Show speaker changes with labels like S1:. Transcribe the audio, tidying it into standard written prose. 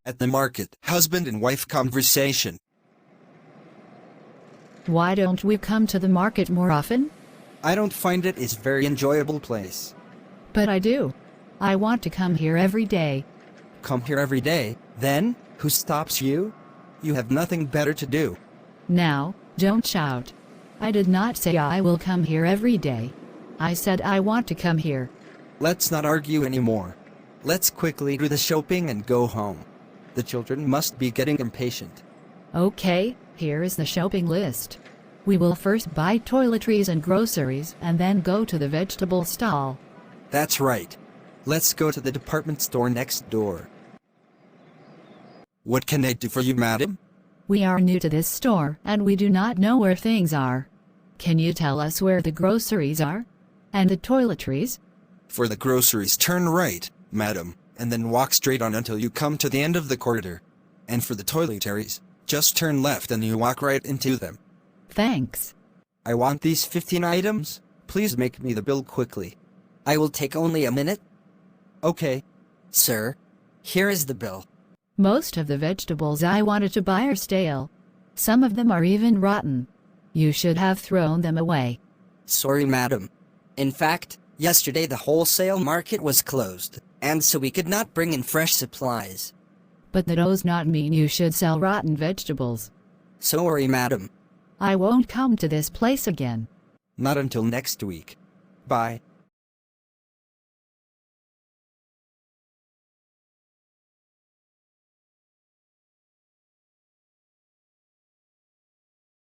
S1: At the market, husband and wife conversation.
S2: Why don't we come to the market more often?
S1: I don't find it is very enjoyable place.
S2: But I do. I want to come here every day.
S1: Come here every day, then, who stops you? You have nothing better to do.
S2: Now, don't shout. I did not say I will come here every day. I said I want to come here.
S1: Let's not argue anymore. Let's quickly do the shopping and go home. The children must be getting impatient.
S2: Okay, here is the shopping list. We will first buy toiletries and groceries and then go to the vegetable stall.
S1: That's right. Let's go to the department store next door. What can I do for you, madam?
S2: We are new to this store and we do not know where things are. Can you tell us where the groceries are? And the toiletries?
S1: For the groceries, turn right, madam, and then walk straight on until you come to the end of the corridor. And for the toiletries, just turn left and you walk right into them.
S2: Thanks.
S1: I want these 15 items. Please make me the bill quickly.
S3: I will take only a minute.
S1: Okay.
S3: Sir, here is the bill.
S2: Most of the vegetables I wanted to buy are stale. Some of them are even rotten. You should have thrown them away.
S3: Sorry, madam. In fact, yesterday the wholesale market was closed, and so we could not bring in fresh supplies.
S2: But that does not mean you should sell rotten vegetables.
S3: Sorry, madam.
S2: I won't come to this place again.
S1: Not until next week. Bye.